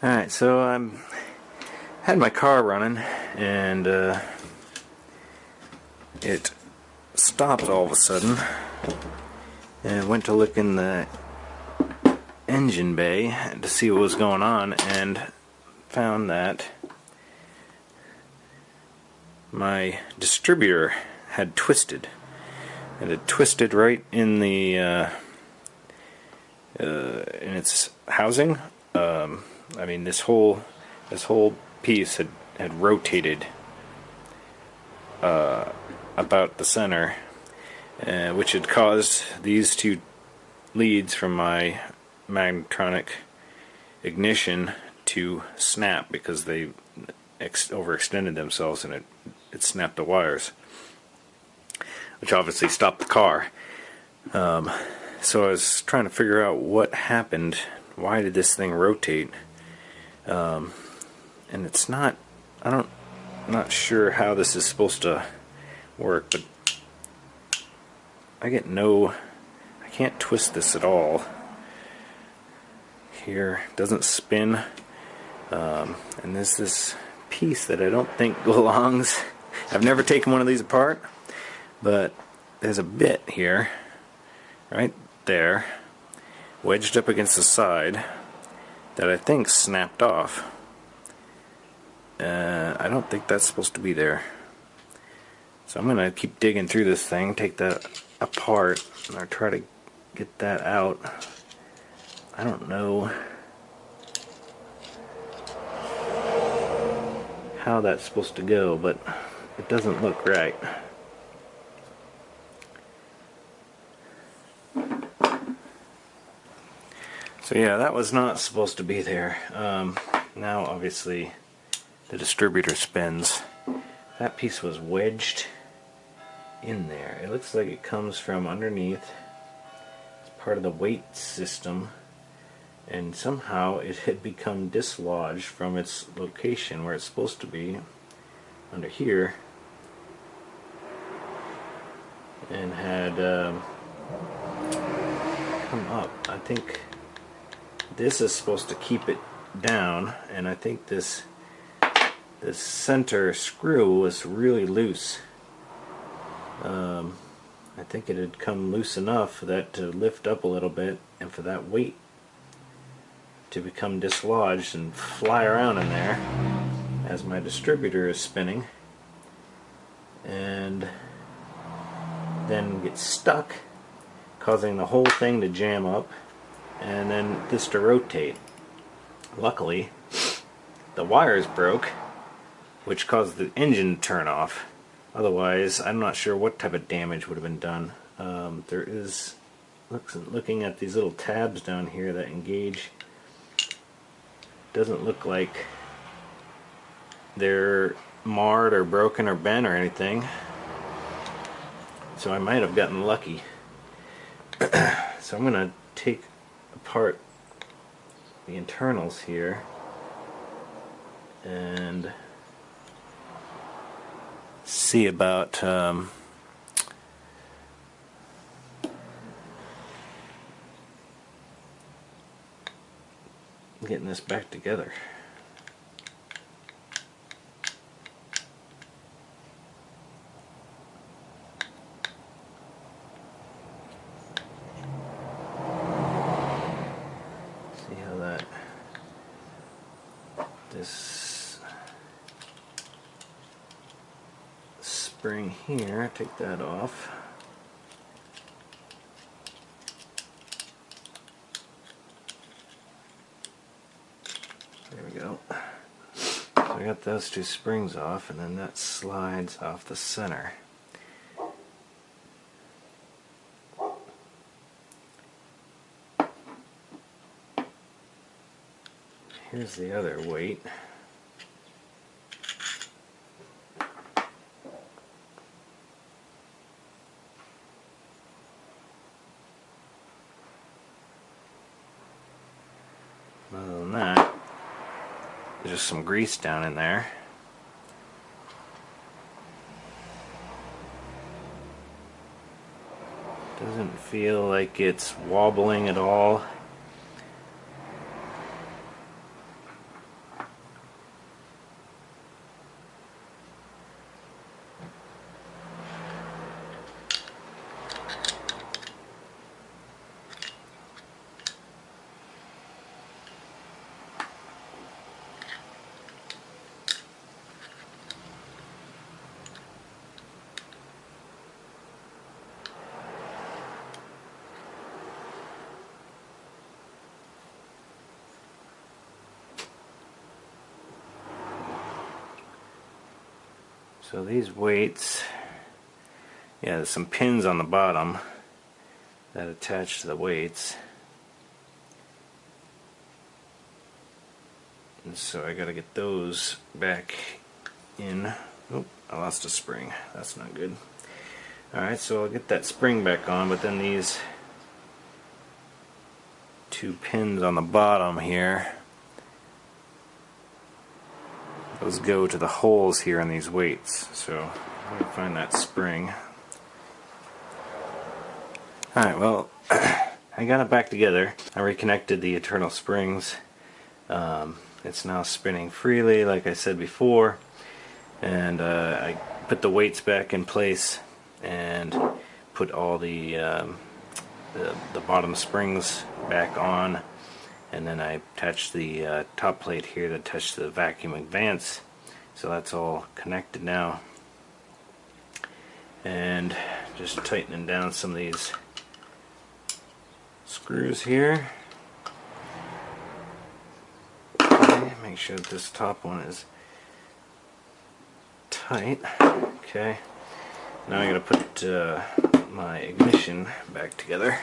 Alright, so I had my car running and it stopped all of a sudden, and I went to look in the engine bay to see what was going on and found that my distributor had twisted. It had twisted right in the in its housing. I mean, this whole piece had rotated about the center, which had caused these two leads from my magnetronic ignition to snap because they overextended themselves, and it snapped the wires, which obviously stopped the car. So I was trying to figure out what happened. Why did this thing rotate? And it's not, I'm not sure how this is supposed to work, but I can't twist this at all. Here, it doesn't spin. And there's this piece that I don't think belongs. I've never taken one of these apart, but there's a bit here, right there, wedged up against the side, that I think snapped off. I don't think that's supposed to be there. So I'm going to keep digging through this thing, take that apart, and I'll try to get that out. I don't know how that's supposed to go, but it doesn't look right. So yeah, that was not supposed to be there. Now obviously the distributor spins. That piece was wedged in there. It looks like it comes from underneath. It's part of the weight system, and somehow it had become dislodged from its location where it's supposed to be, under here, and had come up. I think this is supposed to keep it down, and I think this center screw was really loose. I think it had come loose enough for that to lift up a little bit, and for that weight to become dislodged and fly around in there as my distributor is spinning, and then get stuck, causing the whole thing to jam up, and then this to rotate. Luckily, the wires broke, which caused the engine to turn off. Otherwise, I'm not sure what type of damage would have been done. There is, looking at these little tabs down here that engage, doesn't look like they're marred or broken or bent or anything. So I might have gotten lucky. So I'm going to take apart the internals here and see about getting this back together. See how that, this spring here, take that off. There we go. So I got those two springs off, and then that slides off the center. Here's the other weight. Other than that, there's just some grease down in there. Doesn't feel like it's wobbling at all. So these weights, yeah, there's some pins on the bottom that attach to the weights. And so I gotta get those back in. Oh, I lost a spring. That's not good. Alright, so I'll get that spring back on, but then these two pins on the bottom here, those go to the holes here in these weights. So I'm going to find that spring. Alright, well, I got it back together. I reconnected the internal springs. It's now spinning freely, like I said before. And I put the weights back in place and put all the bottom springs back on, and then I attached the top plate here to touch the vacuum advance. So that's all connected now, and just tightening down some of these screws here. Okay, make sure that this top one is tight. Okay, now I gotta put my ignition back together.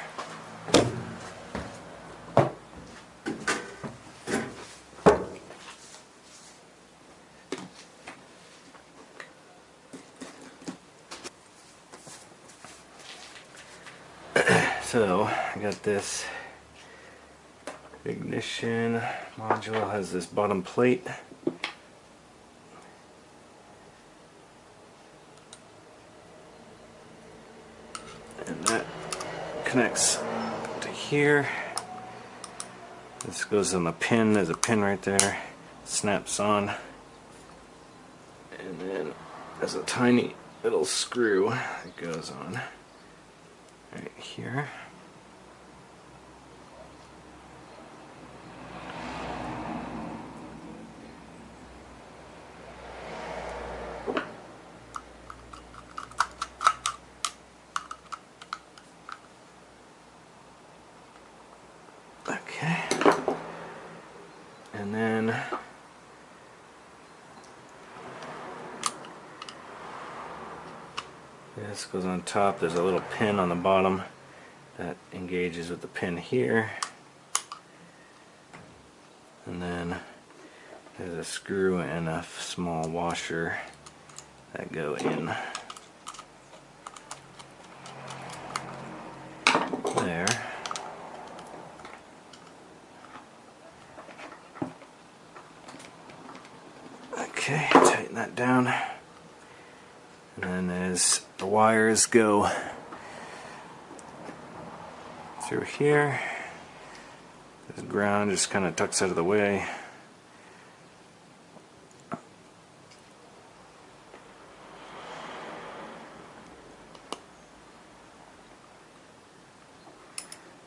So I got this ignition module, has this bottom plate. And that connects to here. This goes on the pin. There's a pin right there. Snaps on. And then there's a tiny little screw that goes on right here. Okay, and then this goes on top. There's a little pin on the bottom that engages with the pin here, and then there's a screw and a small washer that go in there. Okay, tighten that down, and then as the wires go through here, the ground just kind of tucks out of the way.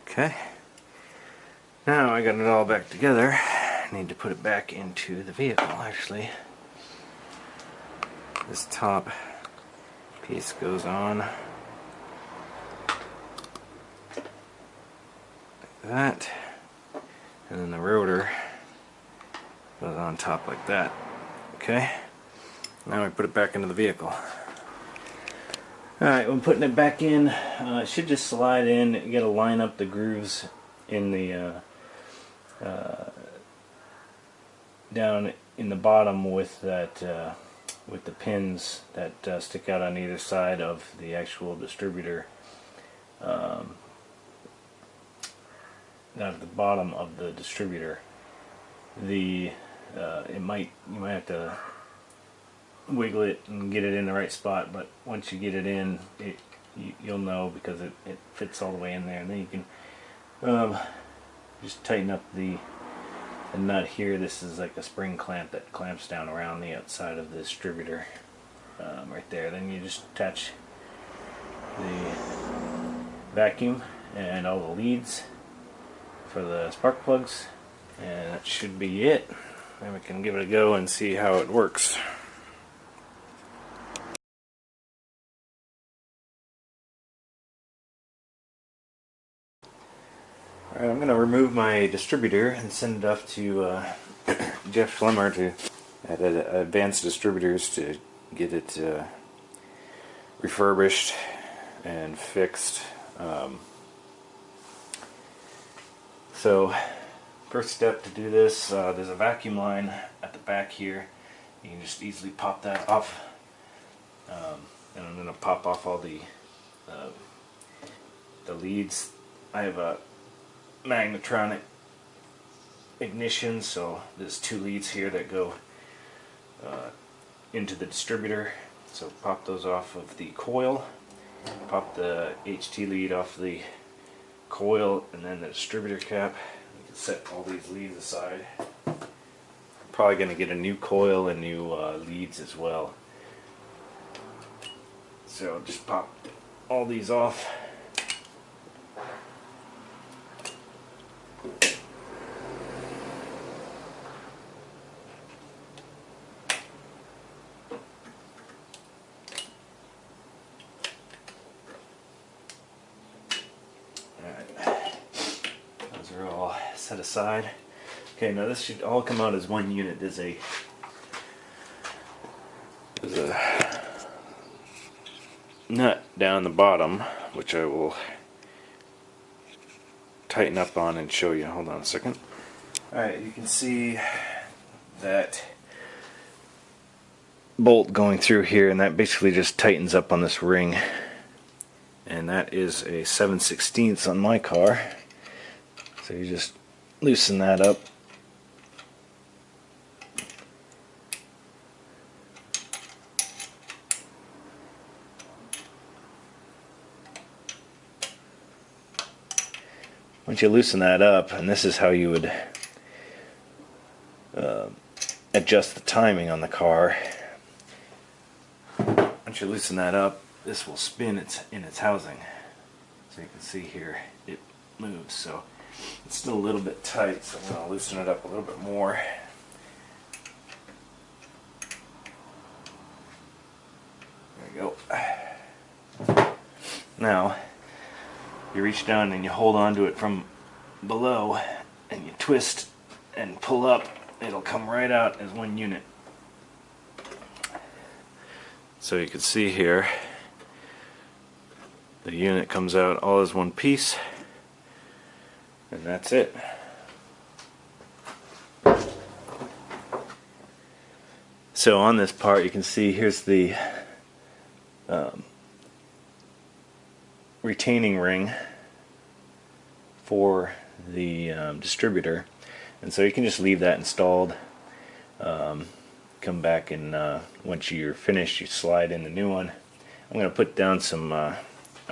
Okay, now I got it all back together. I need to put it back into the vehicle. Actually, this top piece goes on like that, and then the rotor goes on top like that. Okay, now we put it back into the vehicle. Alright, when putting it back in, it should just slide in. You gotta line up the grooves in the down in the bottom with that with the pins that stick out on either side of the actual distributor. Down at the bottom of the distributor, you might have to wiggle it and get it in the right spot, but once you get it in, you'll know, because it fits all the way in there. And then you can just tighten up the nut here. This is like a spring clamp that clamps down around the outside of the distributor, right there. Then you just attach the vacuum and all the leads for the spark plugs, and that should be it. Then we can give it a go and see how it works. Alright, I'm going to remove my distributor and send it off to Jeff Schlemmer at Advanced Distributors to get it refurbished and fixed. So first step to do this, there's a vacuum line at the back here. You can just easily pop that off, and I'm going to pop off all the leads. I have a magnetronic ignition, so there's 2 leads here that go into the distributor. So pop those off of the coil, pop the HT lead off the coil, and then the distributor cap. You can set all these leads aside. I'm probably going to get a new coil and new leads as well. So just pop all these off. Those are all set aside. Okay, now this should all come out as one unit. There's a nut down the bottom, which I will tighten up on and show you. Hold on a second. Alright, you can see that bolt going through here, and that basically just tightens up on this ring. And that is a 7/16 on my car. So you just loosen that up. Once you loosen that up, and this is how you would adjust the timing on the car. Once you loosen that up, this will spin in its housing. So you can see here it moves. So it's still a little bit tight, so I'm going to loosen it up a little bit more. There we go. Now you reach down and you hold on to it from below and you twist and pull up. It'll come right out as one unit. So you can see here the unit comes out all as one piece, and that's it. So on this part you can see here's the retaining ring for the distributor, and so you can just leave that installed. Come back and once you're finished, you slide in the new one. I'm going to put down some a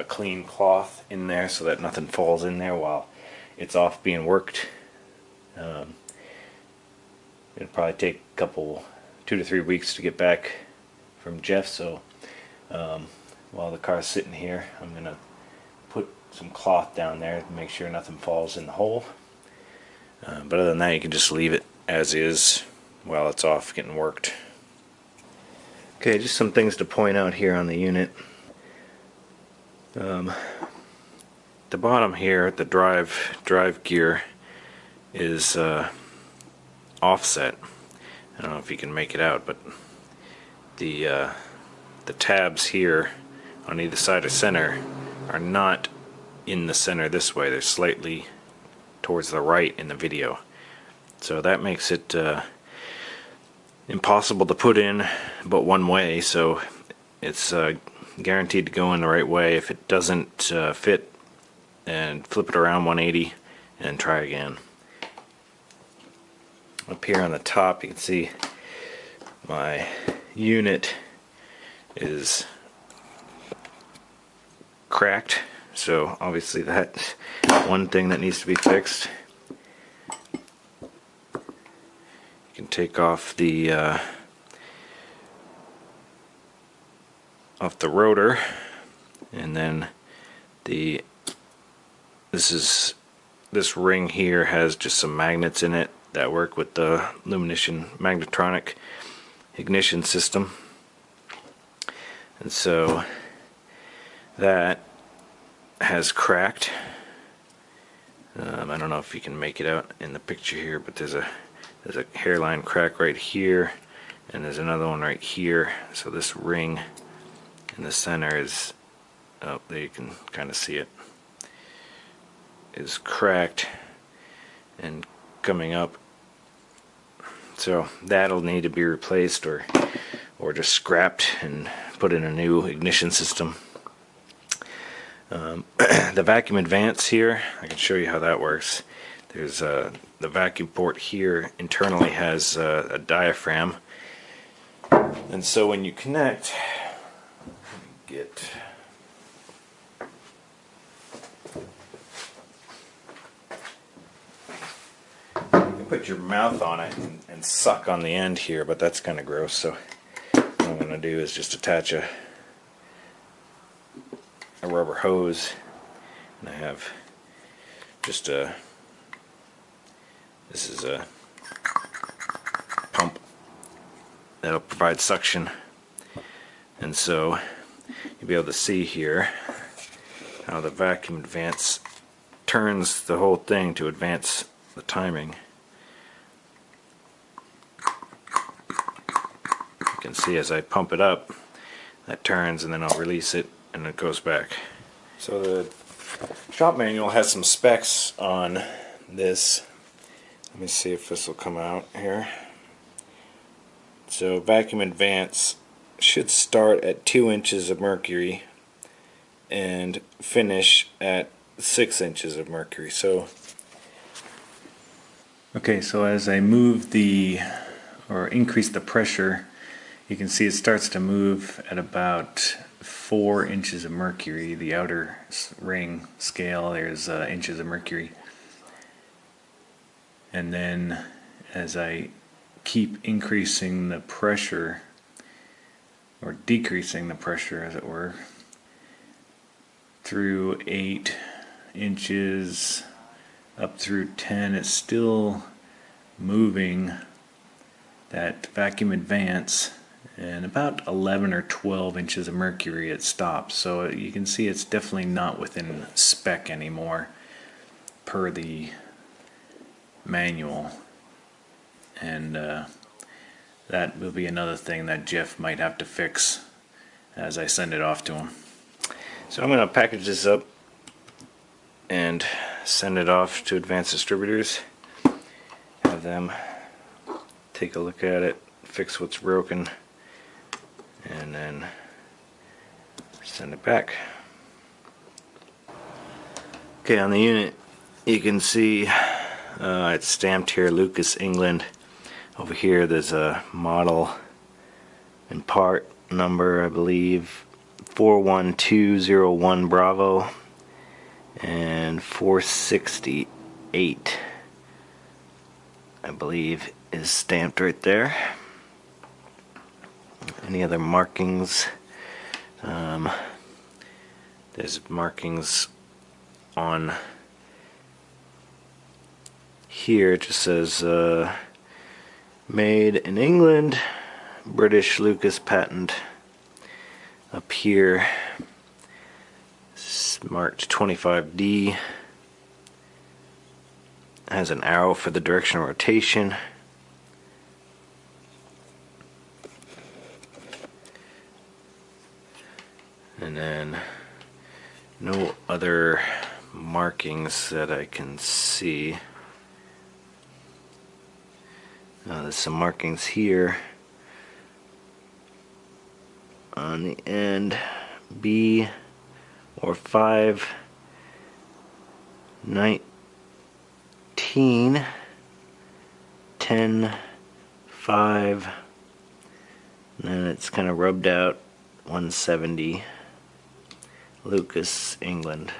clean cloth in there so that nothing falls in there while it's off being worked. It'll probably take a couple, 2 to 3 weeks to get back from Jeff, so while the car's sitting here, I'm going to put some cloth down there to make sure nothing falls in the hole. But other than that, you can just leave it as is while it's off getting worked. Okay, just some things to point out here on the unit. The bottom here, the drive gear is offset. I don't know if you can make it out, but the tabs here on either side of center are not in the center this way. They're slightly towards the right in the video. So that makes it impossible to put in but one way, so it's guaranteed to go in the right way. If it doesn't fit, and flip it around 180 and try again. Up here on the top you can see my unit is cracked, so obviously that's one thing that needs to be fixed. You can take off the rotor, and then this ring here has just some magnets in it that work with the lumination magnetronic ignition system, and so that has cracked. I don't know if you can make it out in the picture here, but there's a hairline crack right here, and there's another one right here. So this ring in the center is, oh, there you can kind of see it, is cracked and coming up. So that'll need to be replaced or just scrapped and put in a new ignition system. The vacuum advance here, I can show you how that works. There's the vacuum port here internally has a diaphragm, and so when you connect, you can put your mouth on it and suck on the end here, but that's kind of gross. So what I'm going to do is just attach a rubber hose, and I have just this is a pump that'll provide suction, and so you'll be able to see here how the vacuum advance turns the whole thing to advance the timing. You can see as I pump it up, that turns, and then I'll release it and it goes back. So the shop manual has some specs on this. Let me see if this will come out here. So vacuum advance should start at 2 inches of mercury and finish at 6 inches of mercury. So okay, so as I move or increase the pressure, you can see it starts to move at about 4 inches of mercury. The outer ring scale, there's inches of mercury. And then as I keep increasing the pressure, or decreasing the pressure as it were, through 8 inches up through 10, it's still moving that vacuum advance, and about 11 or 12 inches of mercury it stops. So you can see it's definitely not within spec anymore per the manual, and that will be another thing that Jeff might have to fix as I send it off to him. So I'm going to package this up and send it off to Advanced Distributors, have them take a look at it, fix what's broken, and then send it back. Okay, on the unit you can see it's stamped here, Lucas, England. Over here there's a model and part number, I believe 41201 Bravo and 468, I believe, is stamped right there. Any other markings? There's markings on here. It just says made in England, British Lucas patent. Up here it's marked 25D, has an arrow for the direction of rotation. And then no other markings that I can see. There's some markings here on the end, B or 5, 19, 10, 5, and then it's kind of rubbed out, 170, Lucas, England.